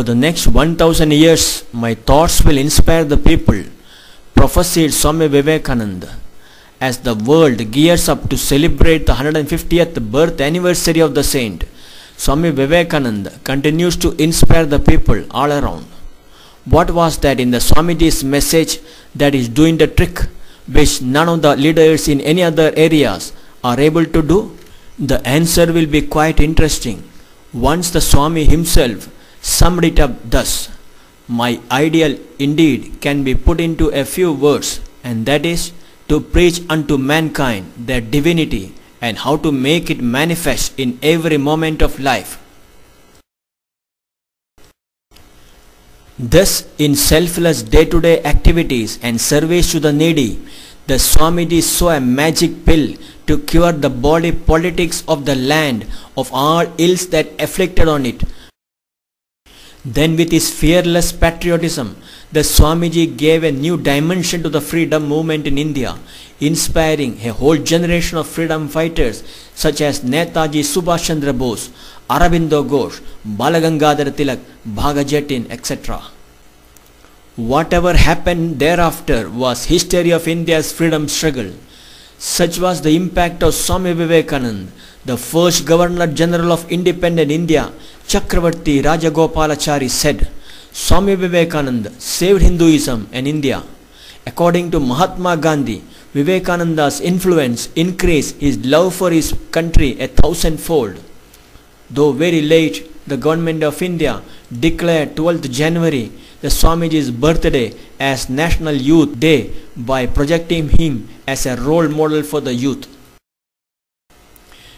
For the next 1000 years, my thoughts will inspire the people, prophesied Swami Vivekananda. As the world gears up to celebrate the 150th birth anniversary of the saint, Swami Vivekananda continues to inspire the people all around. What was that in the Swamiji's message that is doing the trick, which none of the leaders in any other areas are able to do? The answer will be quite interesting once the Swami himself summed it up thus: my ideal indeed can be put into a few words, and that is to preach unto mankind their divinity and how to make it manifest in every moment of life. Thus, in selfless day-to-day activities and service to the needy, the Swamiji saw a magic pill to cure the body politics of the land of all ills that afflicted on it. Then with his fearless patriotism, the Swamiji gave a new dimension to the freedom movement in India, inspiring a whole generation of freedom fighters such as Netaji Subhash Chandra Bose, Aurobindo Ghosh, Balagangadhar Tilak, Bhagat Jatin, etc. Whatever happened thereafter was history of India's freedom struggle. Such was the impact of Swami Vivekananda, the first Governor General of independent India. Chakravarti Rajagopalachari said, Swami Vivekananda saved Hinduism and India. According to Mahatma Gandhi, Vivekananda's influence increased his love for his country 1,000-fold. Though very late, the government of India declared 12th January the Swamiji's birthday as National Youth Day by projecting him as a role model for the youth.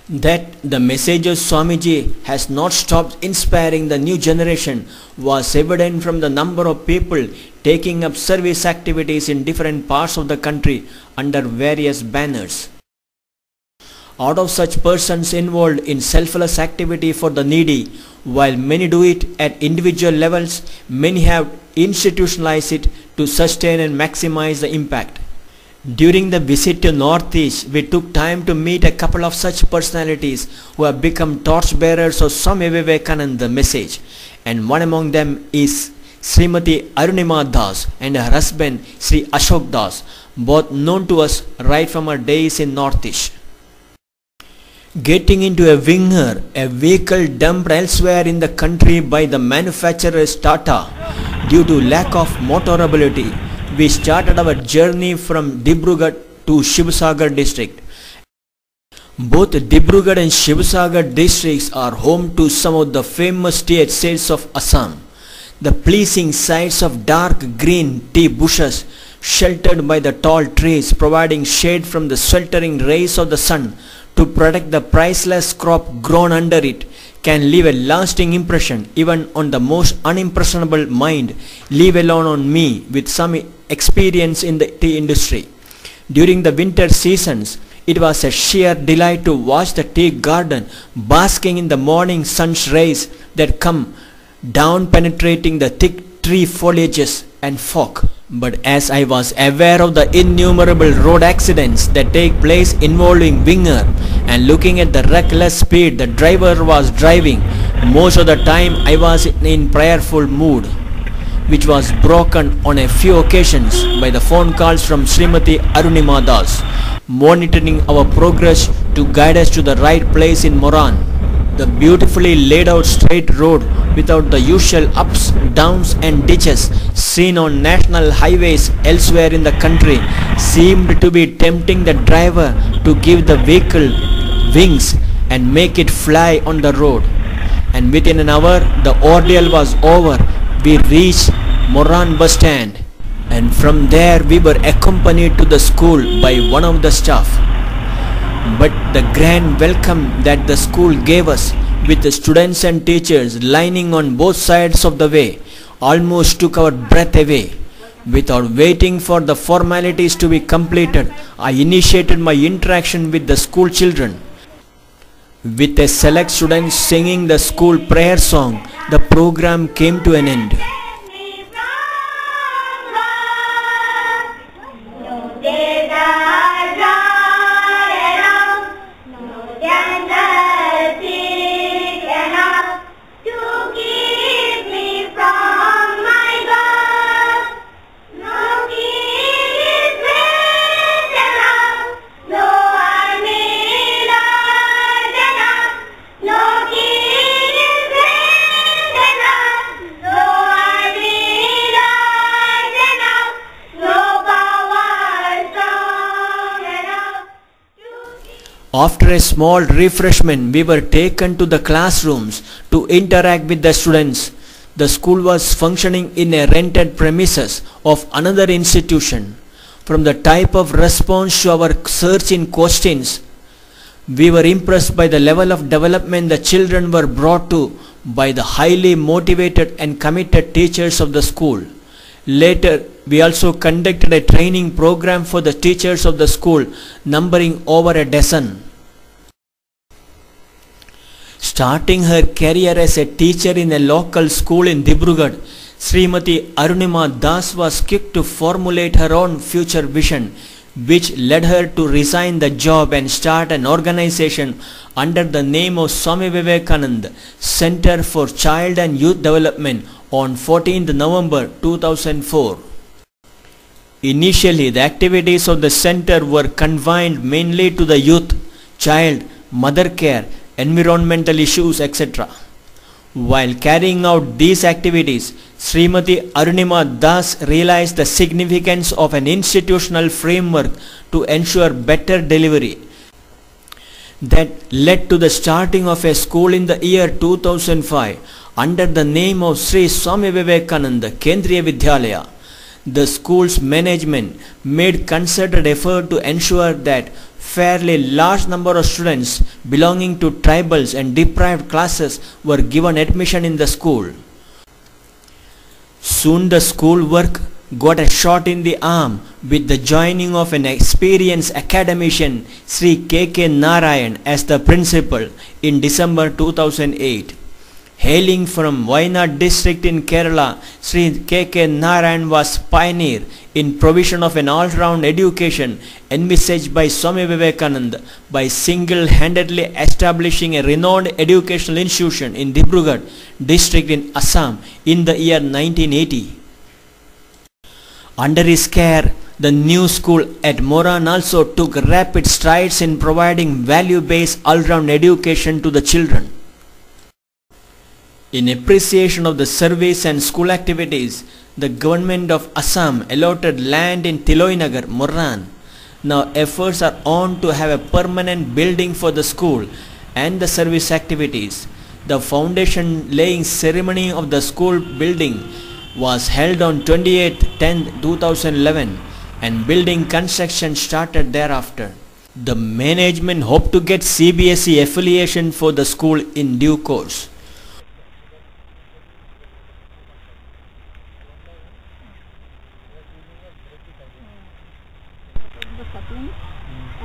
That the message of Swamiji has not stopped inspiring the new generation was evident from the number of people taking up service activities in different parts of the country under various banners. Out of such persons involved in selfless activity for the needy, while many do it at individual levels, many have institutionalized it to sustain and maximize the impact. During the visit to Northeast, we took time to meet a couple of such personalities who have become torchbearers of Swami Vivekananda message, and one among them is Srimati Arunima Das and her husband Sri Ashok Das, both known to us right from our days in Northeast. Getting into a winger, a vehicle dumped elsewhere in the country by the manufacturer's Tata due to lack of motorability, we started our journey from Dibrugarh to Shivsagar district. Both Dibrugarh and Shivsagar districts are home to some of the famous tea estates of Assam. The pleasing sights of dark green tea bushes sheltered by the tall trees providing shade from the sweltering rays of the sun to protect the priceless crop grown under it can leave a lasting impression even on the most unimpressionable mind, leave alone on me with some experience in the tea industry. During the winter seasons, it was a sheer delight to watch the tea garden basking in the morning sun's rays that come down penetrating the thick tree foliages and fog. But as I was aware of the innumerable road accidents that take place involving winger and looking at the reckless speed the driver was driving, most of the time I was in prayerful mood, which was broken on a few occasions by the phone calls from Srimati Arunima Das, monitoring our progress to guide us to the right place in Moran. The beautifully laid out straight road without the usual ups, downs and ditches seen on national highways elsewhere in the country seemed to be tempting the driver to give the vehicle wings and make it fly on the road. And within an hour the ordeal was over. We reached Moran bus stand, and from there we were accompanied to the school by one of the staff. But the grand welcome that the school gave us, with the students and teachers lining on both sides of the way, almost took our breath away. Without waiting for the formalities to be completed, I initiated my interaction with the school children. With a select student singing the school prayer song, the program came to an end. To keep me from After a small refreshment, we were taken to the classrooms to interact with the students. The school was functioning in a rented premises of another institution. From the type of response to our searching questions, we were impressed by the level of development the children were brought to by the highly motivated and committed teachers of the school. Later, we also conducted a training program for the teachers of the school, numbering over a dozen. Starting her career as a teacher in a local school in Dibrugarh, Srimati Arunima Das was quick to formulate her own future vision, which led her to resign the job and start an organization under the name of Swami Vivekananda Center for Child and Youth Development on 14th November 2004. Initially, the activities of the center were confined mainly to the youth, child, mother care, environmental issues, etc. While carrying out these activities, Srimati Arunima Das realized the significance of an institutional framework to ensure better delivery. That led to the starting of a school in the year 2005 under the name of Sri Swami Vivekananda Kendriya VIdyalaya. The school's management made concerted effort to ensure that fairly large number of students belonging to tribals and deprived classes were given admission in the school. Soon the school work got a shot in the arm with the joining of an experienced academician Sri K.K. Narayan as the principal in December 2008. Hailing from Wayanad district in Kerala, Sri K.K. Narayan was pioneer in provision of an all-round education envisaged by Swami Vivekananda by single-handedly establishing a renowned educational institution in Dibrugarh district in Assam in the year 1980. Under his care, the new school at Moran also took rapid strides in providing value-based all-round education to the children. In appreciation of the service and school activities, the government of Assam allotted land in Tiloinagar, Moran. Now efforts are on to have a permanent building for the school and the service activities. The foundation laying ceremony of the school building was held on 28/10/2011 and building construction started thereafter. The management hoped to get CBSE affiliation for the school in due course.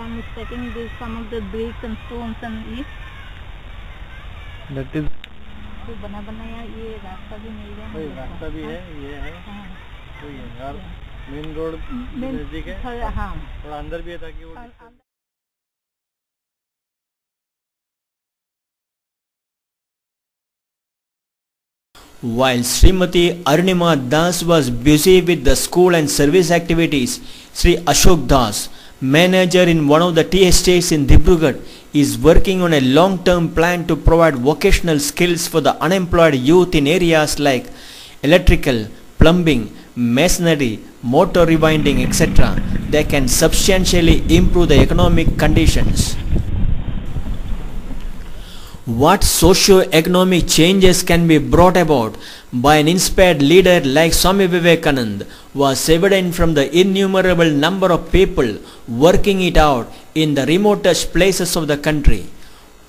And setting some of the bricks and stones and east. That is. तो बना बनाया ये रास्ता भी नहीं है. कोई रास्ता भी है, ये है. कोई है यार. मेन रोड नजदीक है. हाँ. थोड़ा अंदर भी है ताकि वो. While Srimati Arunima Das was busy with the school and service activities, Sri Ashok Das, manager in one of the tea estates in Dibrugarh, is working on a long-term plan to provide vocational skills for the unemployed youth in areas like electrical, plumbing, masonry, motor rewinding, etc. They can substantially improve the economic conditions. What socio-economic changes can be brought about by an inspired leader like Swami Vivekananda was evident from the innumerable number of people working it out in the remotest places of the country.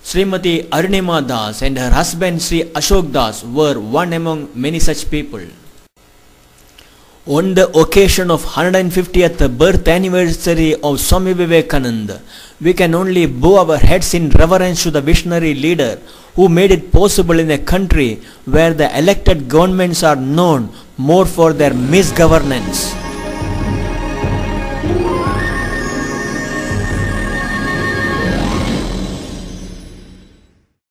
Srimati Arunima Das and her husband Sri Ashok Das were one among many such people. On the occasion of 150th birth anniversary of Swami Vivekananda, we can only bow our heads in reverence to the visionary leader who made it possible in a country where the elected governments are known more for their misgovernance.